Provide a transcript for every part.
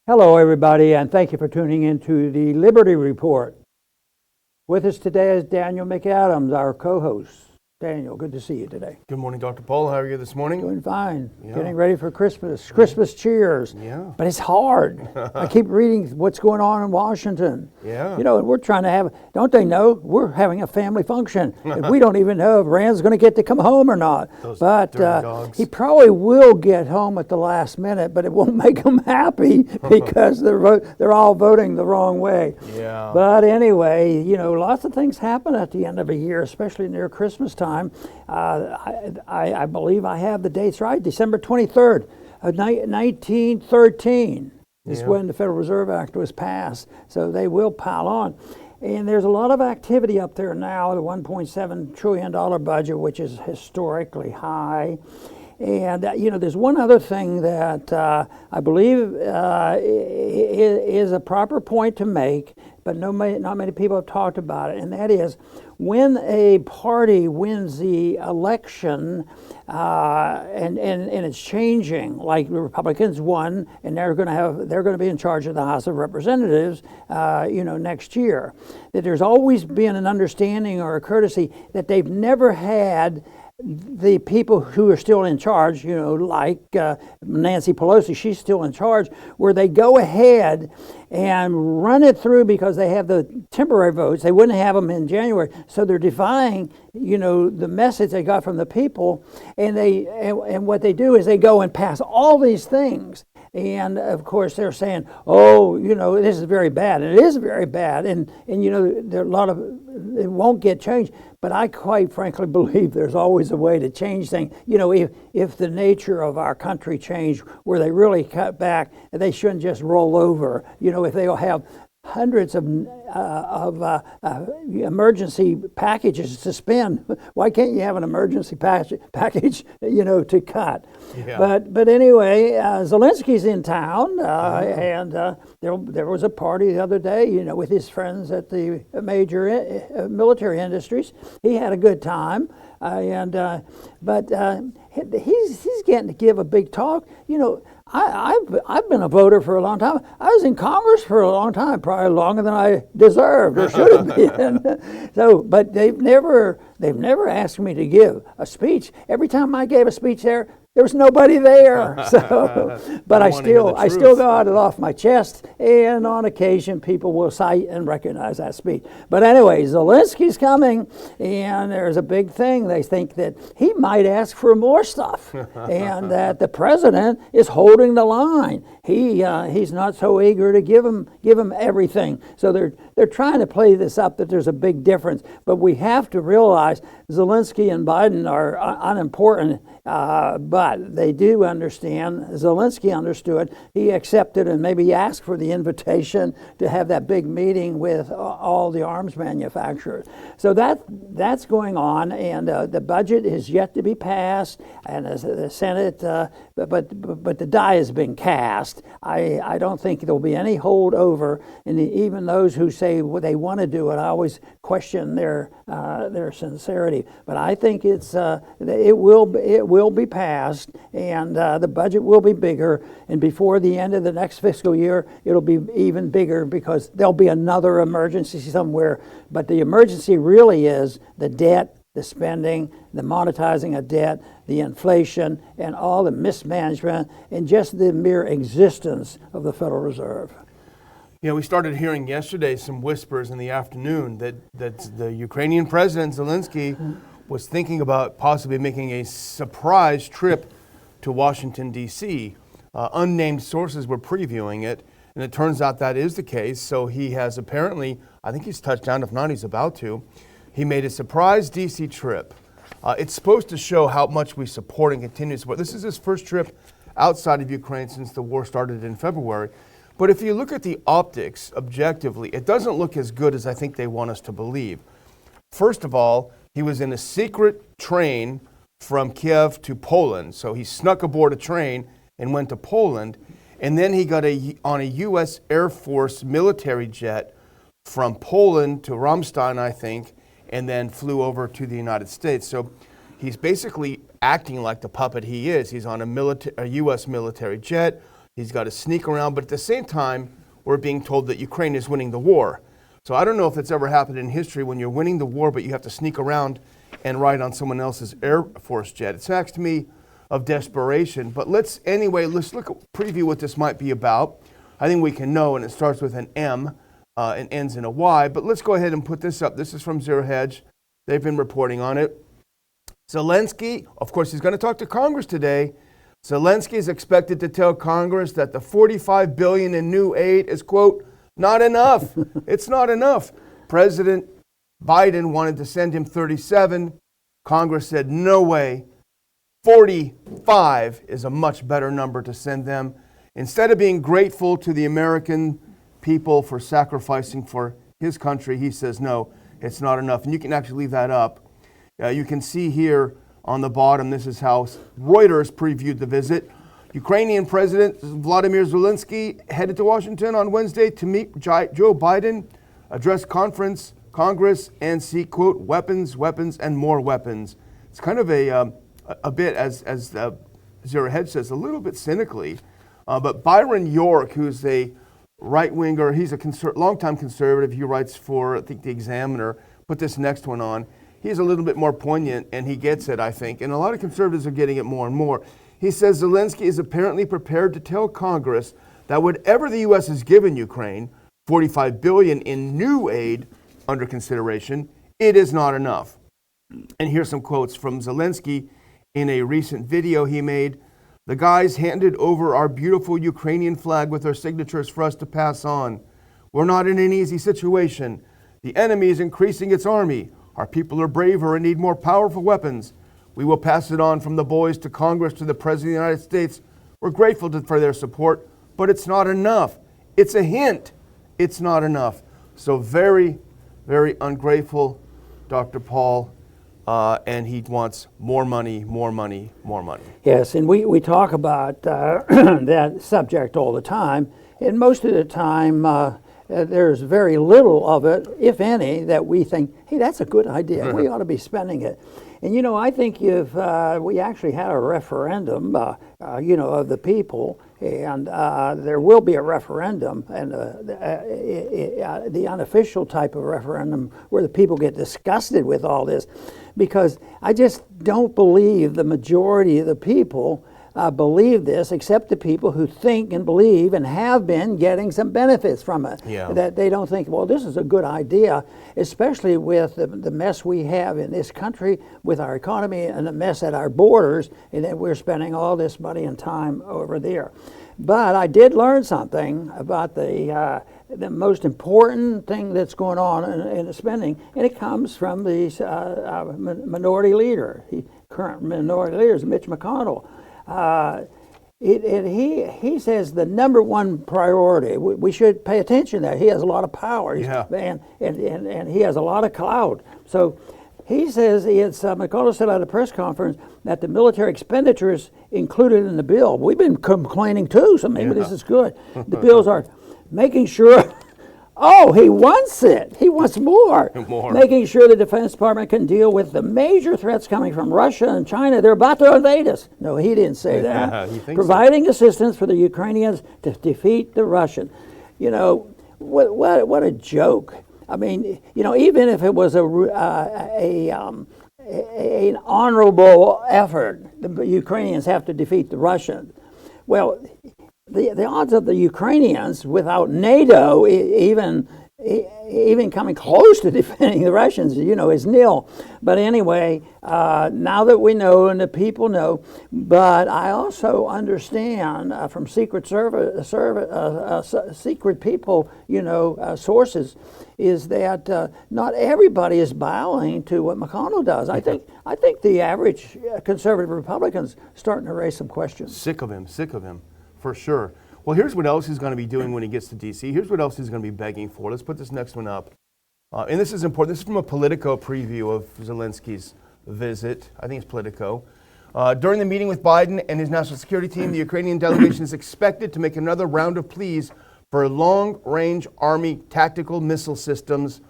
Hello, everybody, and thank you for tuning into the Liberty Report. With us today is Daniel McAdams, our co-host. Daniel, good to see you today. Good morning, Dr. Paul. How are you this morning? Doing fine. Yeah. Getting ready for Christmas. Christmas cheers. Yeah. But it's hard. I keep reading what's going on in Washington. Yeah. You know, we're trying to have, don't they know, we're having a family function. And we don't even know if Rand's going to get to come home or not. But he probably will get home at the last minute, but it won't make him happy because they're all voting the wrong way. Yeah. But anyway, you know, lots of things happen at the end of a year, especially near Christmas time. I believe I have the dates right. December 23rd of 1913 is when the Federal Reserve Act was passed. So they will pile on. And there's a lot of activity up there now, the $1.7 trillion budget, which is historically high. And, you know, there's one other thing that I believe is a proper point to make, but not many people have talked about it, and that is when a party wins the election and it's changing, like the Republicans won, and they're going to be in charge of the House of Representatives, next year. That there's always been an understanding or a courtesy that they've never had the people who are still in charge, you know, like Nancy Pelosi, she's still in charge, where they go ahead and run it through because they have the temporary votes. They wouldn't have them in January, so they're defying, you know, the message they got from the people, and what they do is they go and pass all these things. And of course, they're saying, "Oh, you know, this is very bad," and it is very bad. And you know, there are a lot of it won't get changed. But I quite frankly believe there's always a way to change things. You know, if the nature of our country changed, where they really cut back, they shouldn't just roll over. You know, if they'll have hundreds of emergency packages to spend, why can't you have an emergency package, you know, to cut? Yeah. But anyway, Zelensky's in town, and there was a party the other day, you know, with his friends at the major military industries. He had a good time, but he's getting to give a big talk. You know, I've been a voter for a long time. I was in Congress for a long time, probably longer than I deserved or should have been. So, but they've never asked me to give a speech. Every time I gave a speech there was nobody there. So, but I still got it off my chest, and on occasion people will cite and recognize that speech. But anyway, Zelensky's coming, and there's a big thing. They think that he might ask for more stuff, and that the president is holding the line. He's not so eager to give him everything. So they're trying to play this up that there's a big difference. But we have to realize Zelensky and Biden are unimportant, but they do understand. Zelensky understood. He accepted and maybe asked for the invitation to have that big meeting with all the arms manufacturers. So that's going on, and the budget is yet to be passed, and the Senate, but the die has been cast. I don't think there'll be any holdover, and even those who say they want to do it, I always question their sincerity. But I think it will be passed, and the budget will be bigger, and before the end of the next fiscal year, it'll be even bigger because there'll be another emergency somewhere. But the emergency really is the debt, the spending, the monetizing of debt, the inflation, and all the mismanagement, and just the mere existence of the Federal Reserve. You know, we started hearing yesterday some whispers in the afternoon that the Ukrainian President Zelensky was thinking about possibly making a surprise trip to Washington, D.C. Unnamed sources were previewing it, and it turns out that is the case. So he has apparently, I think he's touched down, if not he's about to. He made a surprise D.C. trip. It's supposed to show how much we support and continue to support. This is his first trip outside of Ukraine since the war started in February. But if you look at the optics objectively, it doesn't look as good as I think they want us to believe. First of all, he was in a secret train from Kiev to Poland. So he snuck aboard a train and went to Poland. And then he got on a U.S. Air Force military jet from Poland to Ramstein, I think, and then flew over to the United States. So he's basically acting like the puppet he is. He's on a U.S. military jet, He's got to sneak around, but at the same time, we're being told that Ukraine is winning the war. So I don't know if that's ever happened in history when you're winning the war, but you have to sneak around and ride on someone else's Air Force jet. It smacks to me of desperation. But let's look at preview what this might be about. I think we can know, and it starts with an M and ends in a Y. But let's go ahead and put this up. This is from Zero Hedge. They've been reporting on it. Zelensky, of course, he's going to talk to Congress today. Zelensky is expected to tell Congress that the $45 billion in new aid is, quote, not enough. It's not enough. President Biden wanted to send him 37. Congress said, no way. 45 is a much better number to send them. Instead of being grateful to the American people for sacrificing for his country, he says, no, it's not enough. And you can actually leave that up. You can see here on the bottom, this is how Reuters previewed the visit. Ukrainian President Vladimir Zelensky headed to Washington on Wednesday to meet Joe Biden, address Congress, and seek, quote, weapons, and more weapons. It's kind of a bit, as Zero Hedge says, a little bit cynically. But Byron York, who's a right-winger, he's a longtime conservative. He writes for, I think, The Examiner. Put this next one on. He's a little bit more poignant, and he gets it, I think. And a lot of conservatives are getting it more and more. He says Zelensky is apparently prepared to tell Congress that whatever the U.S. has given Ukraine, $45 billion in new aid under consideration, it is not enough. And here's some quotes from Zelensky in a recent video he made. The guys handed over our beautiful Ukrainian flag with our signatures for us to pass on. We're not in an easy situation. The enemy is increasing its army. Our people are braver and need more powerful weapons. We will pass it on from the boys to Congress to the President of the United States. We're grateful for their support, but it's not enough. It's a hint. It's not enough. So very, very ungrateful, Dr. Paul, and he wants more money, more money, more money. Yes, and we talk about that subject all the time, and most of the time there's very little of it, if any, that we think, hey, that's a good idea. We ought to be spending it. And, you know, I think if we actually had a referendum, of the people, and there will be a referendum, and the unofficial type of referendum where the people get disgusted with all this, because I just don't believe the majority of the people believe this, except the people who think and believe and have been getting some benefits from it. Yeah. That they don't think, well, this is a good idea, especially with the mess we have in this country with our economy and the mess at our borders, and that we're spending all this money and time over there. But I did learn something about the most important thing that's going on in the spending, and it comes from the minority leader. Current minority leader is Mitch McConnell. He says the number one priority, we should pay attention to that. He has a lot of power, and he has a lot of clout. So he says, McConnell said at a press conference that the military expenditures included in the bill, we've been complaining too, so maybe this is good. The bills are making sure, he wants it. He wants more. Making sure the Defense Department can deal with the major threats coming from Russia and China. They're about to invade us. No, he didn't say that. Providing assistance for the Ukrainians to defeat the Russians. You know, what a joke. I mean, you know, even if it was an honorable effort, the Ukrainians have to defeat the Russians. Well, the odds of the Ukrainians without NATO even coming close to defending the Russians, is nil. But anyway, now that we know and the people know, but I also understand from secret people, sources, is that not everybody is bowing to what McConnell does. I think the average conservative Republican's starting to raise some questions. Sick of him. For sure. Well, here's what else he's going to be doing when he gets to D.C. Here's what else he's going to be begging for. Let's put this next one up. And this is important. This is from a Politico preview of Zelensky's visit. I think it's Politico. During the meeting with Biden and his national security team, the Ukrainian delegation is expected to make another round of pleas for long-range Army tactical missile systems,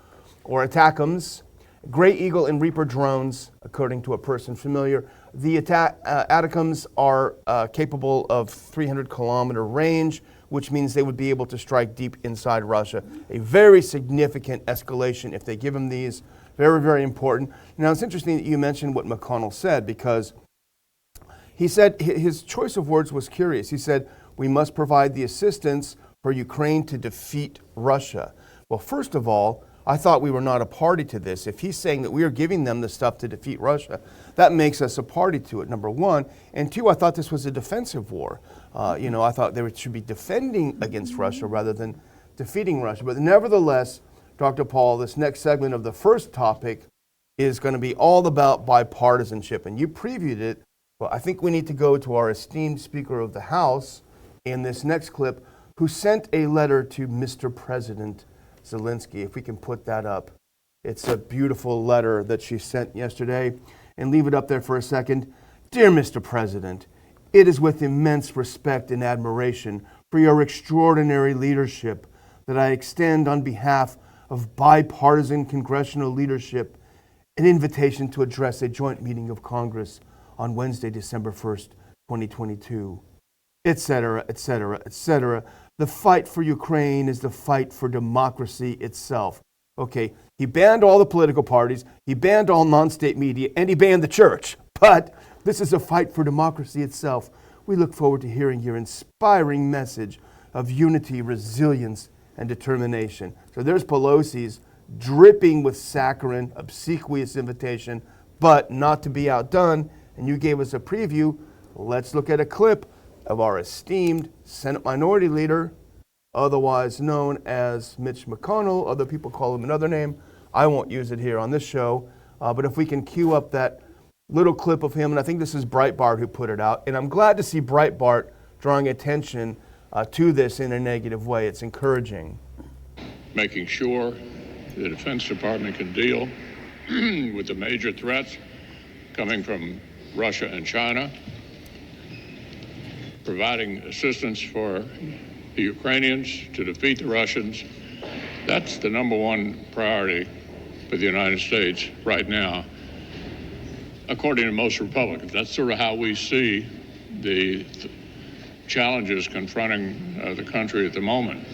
or ATACMS, Gray Eagle and Reaper drones, according to a person familiar The ATACMS are capable of 300-kilometer range, which means they would be able to strike deep inside Russia. A very significant escalation if they give them these. Very, very important. Now, it's interesting that you mentioned what McConnell said, because he said his choice of words was curious. He said, we must provide the assistance for Ukraine to defeat Russia. Well, first of all, I thought we were not a party to this. If he's saying that we are giving them the stuff to defeat Russia, that makes us a party to it, number one. And two, I thought this was a defensive war. I thought they should be defending against Russia rather than defeating Russia. But nevertheless, Dr. Paul, this next segment of the first topic is going to be all about bipartisanship. And you previewed it. Well, I think we need to go to our esteemed Speaker of the House in this next clip, who sent a letter to Mr. President Zelensky. If we can put that up. It's a beautiful letter that she sent yesterday. And leave it up there for a second. Dear Mr. President, it is with immense respect and admiration for your extraordinary leadership that I extend on behalf of bipartisan congressional leadership an invitation to address a joint meeting of Congress on Wednesday, December 1st, 2022, etc., etc., etc. The fight for Ukraine is the fight for democracy itself. Okay, he banned all the political parties, he banned all non-state media, and he banned the church. But this is a fight for democracy itself. We look forward to hearing your inspiring message of unity, resilience, and determination. So there's Pelosi's dripping with saccharine, obsequious invitation, but not to be outdone. And you gave us a preview. Let's look at a clip of our esteemed Senate Minority Leader, otherwise known as Mitch McConnell. Other people call him another name. I won't use it here on this show. But if we can cue up that little clip of him, and I think this is Breitbart who put it out. And I'm glad to see Breitbart drawing attention to this in a negative way. It's encouraging. Making sure the Defense Department can deal with the major threats coming from Russia and China, providing assistance for the Ukrainians to defeat the Russians. That's the number one priority for the United States right now, according to most Republicans. That's sort of how we see the challenges confronting the country at the moment.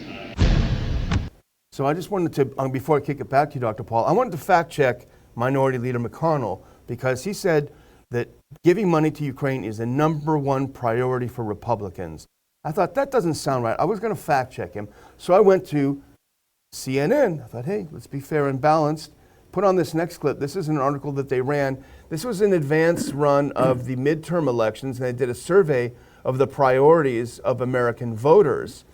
So I just wanted to, before I kick it back to you, Dr. Paul, I wanted to fact check Minority Leader McConnell, because he said that giving money to Ukraine is the number one priority for Republicans. I thought, that doesn't sound right. I was going to fact check him. So I went to CNN. I thought, hey, let's be fair and balanced. Put on this next clip. This is an article that they ran. This was an advance run of the midterm elections, and they did a survey of the priorities of American voters.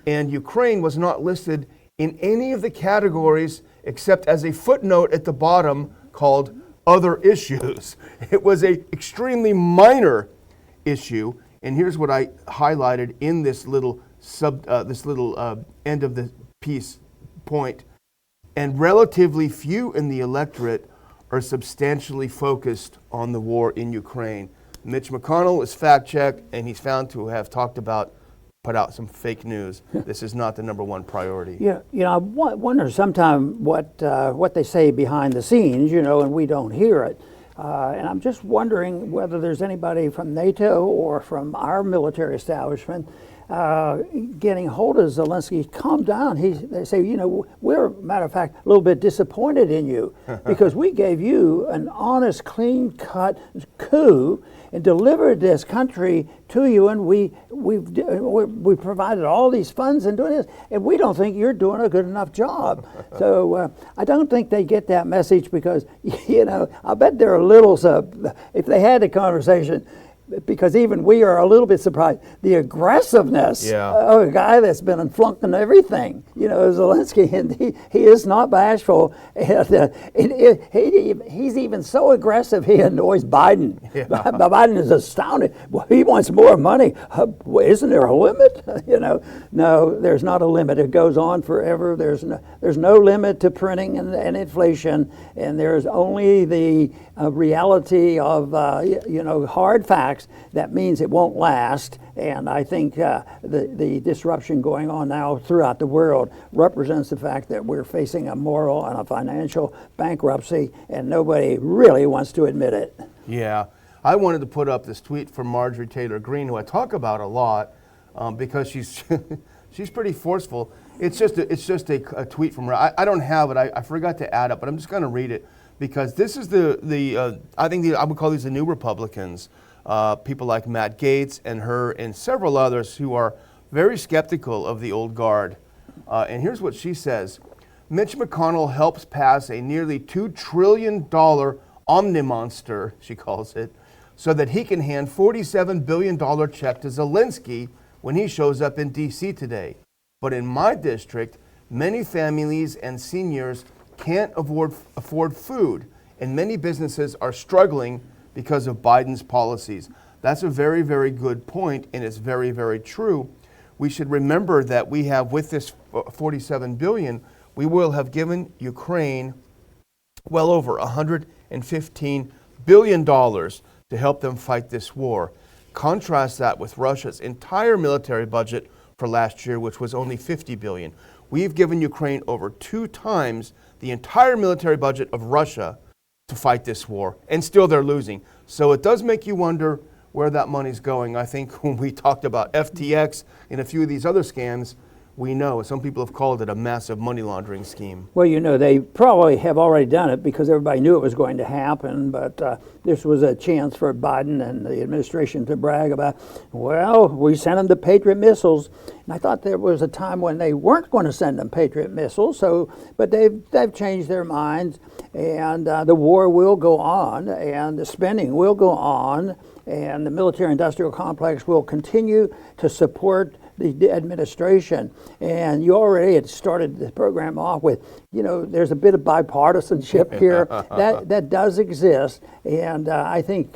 And Ukraine was not listed in any of the categories except as a footnote at the bottom called other issues. It was an extremely minor issue. And here's what I highlighted in this little end of the piece point. And relatively few in the electorate are substantially focused on the war in Ukraine. Mitch McConnell is fact-checked, and he's found to have put out some fake news. This is not the number one priority. Yeah, I wonder sometimes what they say behind the scenes, and we don't hear it. And I'm just wondering whether there's anybody from NATO or from our military establishment getting hold of Zelensky. Calm down. They say, we're, matter of fact, a little bit disappointed in you because we gave you an honest, clean-cut coup and delivered this country to you, and we provided all these funds and doing this, and we don't think you're doing a good enough job. So I don't think they get that message because, I bet they're a little, if they had a conversation, because even we are a little bit surprised. The aggressiveness of a guy that's been flunking everything, Zelensky, and he is not bashful. And he's even so aggressive, he annoys Biden. Yeah. Biden is astounded. Well, he wants more money. Isn't there a limit? No, there's not a limit. It goes on forever. There's no limit to printing and inflation, and there's only the reality of hard facts. That means it won't last, and I think the disruption going on now throughout the world represents the fact that we're facing a moral and a financial bankruptcy, and nobody really wants to admit it. Yeah. I wanted to put up this tweet from Marjorie Taylor Greene, who I talk about a lot because she's she's pretty forceful. It's just a tweet from her. I don't have it. I forgot to add it, but I'm just going to read it because this is I would call these the new Republicans. People like Matt Gaetz and her and several others who are very skeptical of the old guard. And here's what she says. Mitch McConnell helps pass a nearly $2 trillion omnimonster, she calls it, so that he can hand $47 billion check to Zelensky when he shows up in D.C. today. But in my district, many families and seniors can't afford food, and many businesses are struggling because of Biden's policies. That's a very, very good point, and it's very, very true. We should remember that we have, with this $47 billion, we will have given Ukraine well over $115 billion to help them fight this war. Contrast that with Russia's entire military budget for last year, which was only $50 billion. We've given Ukraine over 2 times the entire military budget of Russia to fight this war, and still they're losing. So it does make you wonder where that money's going. I think when we talked about FTX and a few of these other scams, we know some people have called it a massive money laundering scheme. Well, you know, they probably have already done it because everybody knew it was going to happen, but this was a chance for Biden and the administration to brag about, well, we sent them the Patriot missiles. And I thought there was a time when they weren't going to send them Patriot missiles, but they've changed their minds, and the war will go on, and the spending will go on, and the military-industrial complex will continue to support the administration. And you already had started the program off with, you know, there's a bit of bipartisanship here. that does exist. And I think,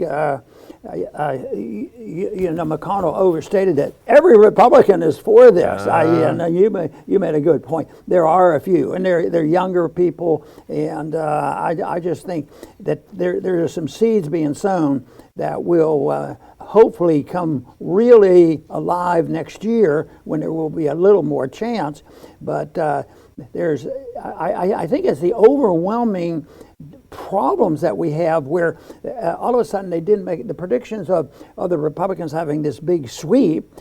McConnell overstated that every Republican is for this. You made a good point. There are a few, and they're younger people. And I just think that there are some seeds being sown that will hopefully come really alive next year when there will be a little more chance. But I think it's the overwhelming problems that we have where all of a sudden they didn't make it. The predictions of the Republicans having this big sweep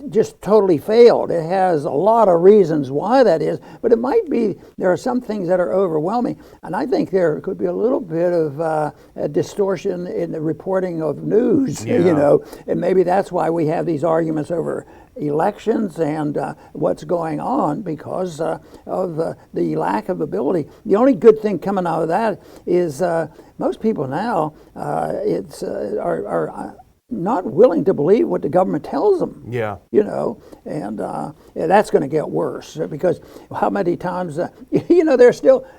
just totally failed. It has a lot of reasons why that is, but it might be there are some things that are overwhelming, and I think there could be a little bit of a distortion in the reporting of news, you know, and maybe that's why we have these arguments over elections and what's going on because of the lack of ability. The only good thing coming out of that is most people now are not willing to believe what the government tells them. Yeah. You know, and that's going to get worse because how many times, the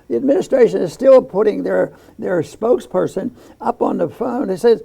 administration is still putting their spokesperson up on the phone and says,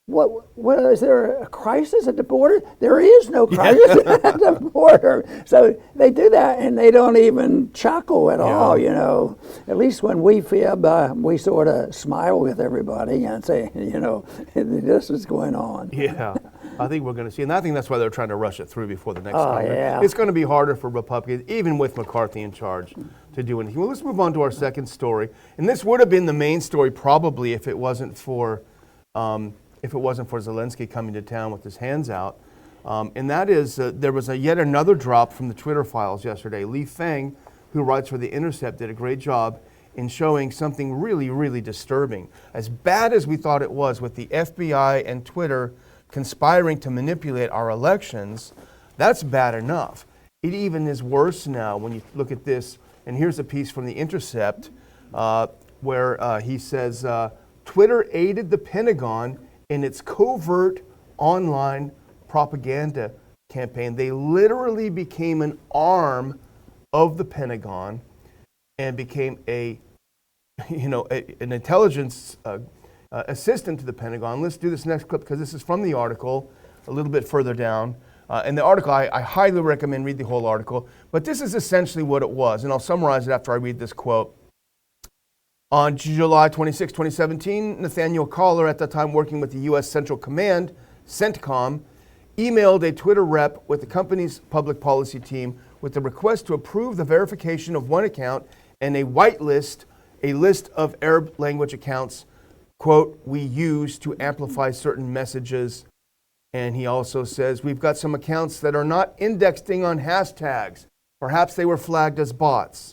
What is there a crisis at the border? There is no crisis at the border. So they do that and they don't even chuckle at all, you know. At least when we fib, we sort of smile with everybody and say, you know, this is going on. Yeah, I think we're going to see, and I think that's why they're trying to rush it through before the next time. Yeah. It's going to be harder for Republicans, even with McCarthy in charge, to do anything. Well, let's move on to our second story. And this would have been the main story probably if it wasn't for Zelensky coming to town with his hands out. And that is, there was yet another drop from the Twitter files yesterday. Lee Feng, who writes for The Intercept, did a great job in showing something really, really disturbing. As bad as we thought it was with the FBI and Twitter conspiring to manipulate our elections, that's bad enough. It even is worse now when you look at this. And here's a piece from The Intercept where he says, Twitter aided the Pentagon in its covert online propaganda campaign. They literally became an arm of the Pentagon and became an intelligence assistant to the Pentagon. Let's do this next clip because this is from the article a little bit further down. And the article, I highly recommend read the whole article, but this is essentially what it was. And I'll summarize it after I read this quote. On July 26, 2017, Nathaniel Collar, at the time working with the U.S. Central Command, CENTCOM, emailed a Twitter rep with the company's public policy team with a request to approve the verification of one account and a whitelist, a list of Arab language accounts, quote, we use to amplify certain messages. And he also says, we've got some accounts that are not indexing on hashtags. Perhaps they were flagged as bots.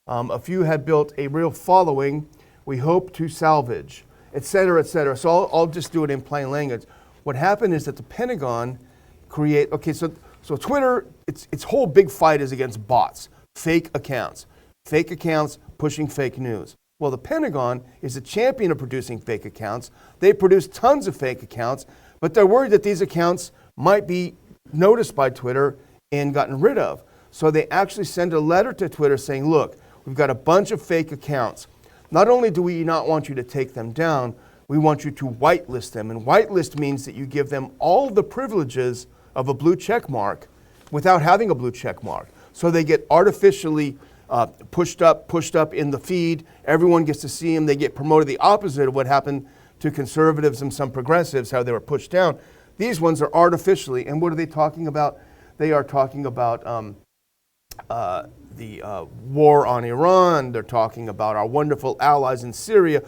A few had built a real following we hope to salvage, et cetera, et cetera. So I'll just do it in plain language. What happened is that the Pentagon so Twitter, its whole big fight is against bots, fake accounts pushing fake news. Well, the Pentagon is a champion of producing fake accounts. They produce tons of fake accounts, but they're worried that these accounts might be noticed by Twitter and gotten rid of. So they actually send a letter to Twitter saying, look, we've got a bunch of fake accounts. Not only do we not want you to take them down, we want you to whitelist them. And whitelist means that you give them all the privileges of a blue check mark without having a blue check mark. So they get artificially pushed up in the feed. Everyone gets to see them. They get promoted, the opposite of what happened to conservatives and some progressives, how they were pushed down. These ones are artificially. And what are they talking about? They are talking about the war on Iran. They're talking about our wonderful allies in Syria,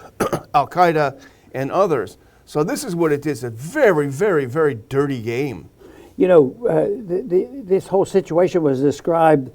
Al-Qaeda, and others. So this is what it is, a very, very, very dirty game. You know, this whole situation was described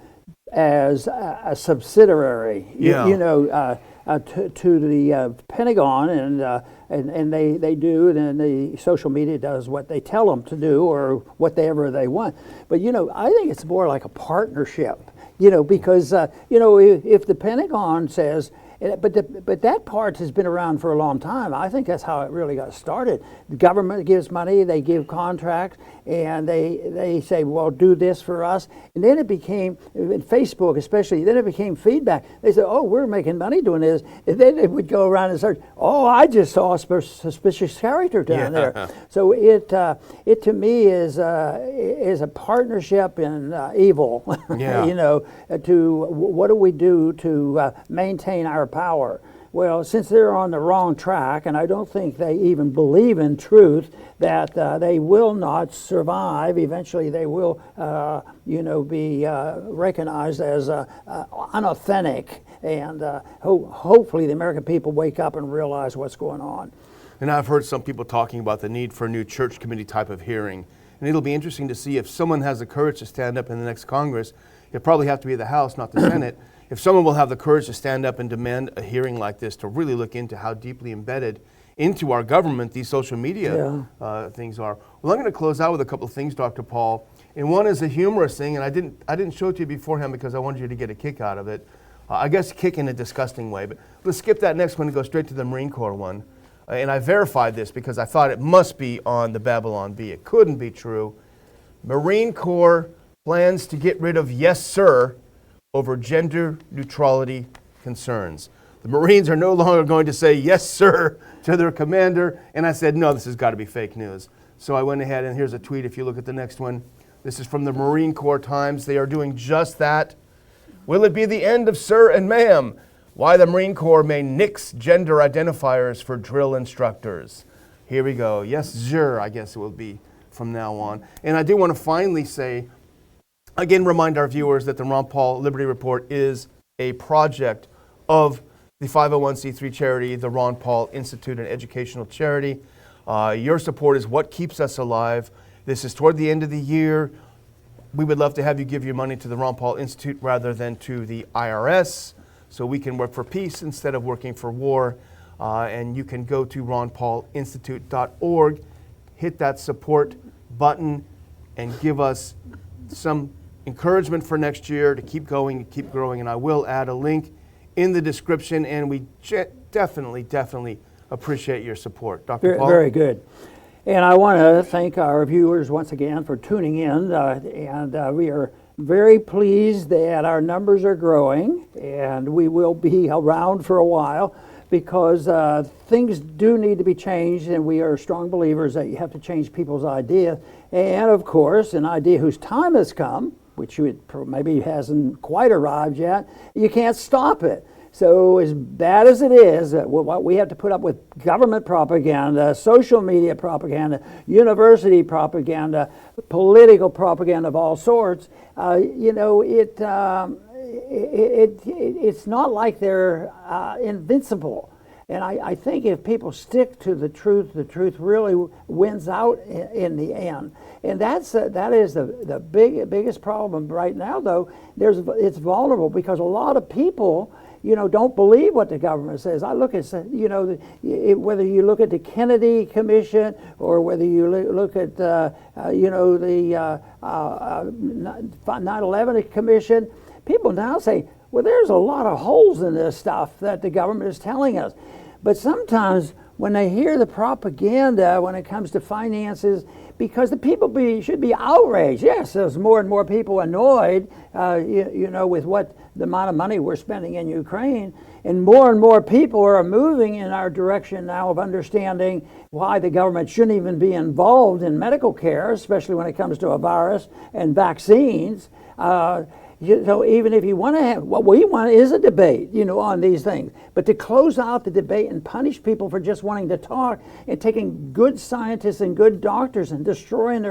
as a subsidiary, Yeah. to the Pentagon, and they do, and the social media does what they tell them to do or whatever they want. But, I think it's more like a partnership, because, if the Pentagon says, but that part has been around for a long time. I think that's how it really got started. The government gives money, they give contracts, and they say, well, do this for us. And then it became, in Facebook especially, then it became feedback. They said, oh, we're making money doing this. And then it would go around and search, oh, I just saw a suspicious character down there. So it to me is a partnership in evil. To what do we do to maintain our power? Well, since they're on the wrong track, and I don't think they even believe in truth, that they will not survive. Eventually, they will, be recognized as unauthentic, and hopefully the American people wake up and realize what's going on. And I've heard some people talking about the need for a new church committee type of hearing. And it'll be interesting to see if someone has the courage to stand up in the next Congress. It'll probably have to be the House, not the Senate. If someone will have the courage to stand up and demand a hearing like this to really look into how deeply embedded into our government these social media things are. Well, I'm going to close out with a couple of things, Dr. Paul. And one is a humorous thing, and I didn't show it to you beforehand because I wanted you to get a kick out of it. I guess kick in a disgusting way. But let's skip that next one and go straight to the Marine Corps one. And I verified this because I thought it must be on the Babylon Bee. It couldn't be true. Marine Corps plans to get rid of yes, sir, over gender neutrality concerns. The Marines are no longer going to say yes, sir, to their commander. And I said, no, this has got to be fake news. So I went ahead, and here's a tweet if you look at the next one. This is from the Marine Corps Times. They are doing just that. Will it be the end of sir and ma'am? Why the Marine Corps may nix gender identifiers for drill instructors. Here we go. Yes, sir, I guess it will be from now on. And I do want to finally say, again, remind our viewers that the Ron Paul Liberty Report is a project of the 501c3 charity, the Ron Paul Institute, an educational charity. Your support is what keeps us alive. This is toward the end of the year. We would love to have you give your money to the Ron Paul Institute rather than to the IRS, so we can work for peace instead of working for war. And you can go to ronpaulinstitute.org, hit that support button, and give us some encouragement for next year to keep going and keep growing. And I will add a link in the description, and we definitely appreciate your support. Dr. Paul? Very good. And I want to thank our viewers once again for tuning in, and we are very pleased that our numbers are growing, and we will be around for a while because things do need to be changed, and we are strong believers that you have to change people's ideas. And of course, an idea whose time has come, which maybe hasn't quite arrived yet, you can't stop it. So as bad as it is, what we have to put up with government propaganda, social media propaganda, university propaganda, political propaganda of all sorts, it's not like they're invincible. And I think if people stick to the truth really wins out in the end. And that is the biggest problem right now, though. It's vulnerable because a lot of people, don't believe what the government says. I look at, whether you look at the Kennedy Commission or whether you look at, the 9/11 Commission, people now say, well, there's a lot of holes in this stuff that the government is telling us. But sometimes when they hear the propaganda when it comes to finances, because the people should be outraged. Yes, there's more and more people annoyed, with what the amount of money we're spending in Ukraine. And more people are moving in our direction now of understanding why the government shouldn't even be involved in medical care, especially when it comes to a virus and vaccines. Even if you want to have, what we want is a debate, on these things. But to close out the debate and punish people for just wanting to talk and taking good scientists and good doctors and destroying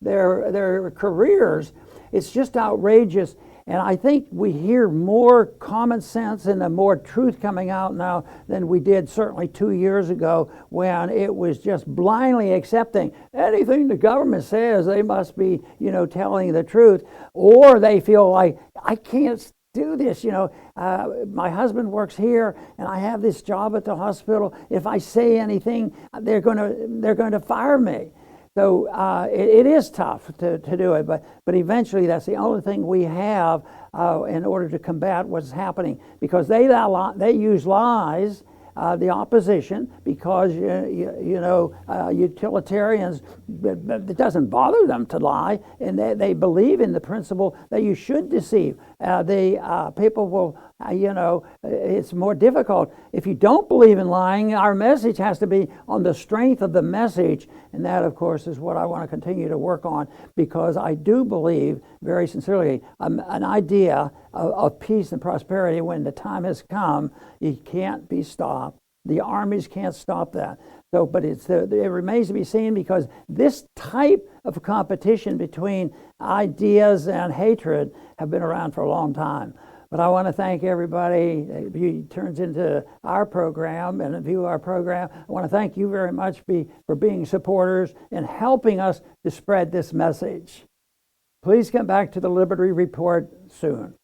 their careers, it's just outrageous. And I think we hear more common sense and more truth coming out now than we did certainly 2 years ago, when it was just blindly accepting anything the government says. They must be, telling the truth, or they feel like, I can't do this. My husband works here, and I have this job at the hospital. If I say anything, they're going to fire me. So it is tough to do it, but eventually that's the only thing we have in order to combat what's happening, because they use lies, the opposition, because utilitarians, it doesn't bother them to lie, and they believe in the principle that you should deceive. The people will, it's more difficult. If you don't believe in lying, our message has to be on the strength of the message, and that, of course, is what I want to continue to work on, because I do believe, very sincerely, an idea of peace and prosperity when the time has come. It can't be stopped. The armies can't stop that. So, but it remains to be seen, because this type of competition between ideas and hatred have been around for a long time. But I want to thank everybody who turns into our program and view our program. I want to thank you very much for being supporters and helping us to spread this message. Please come back to the Liberty Report soon.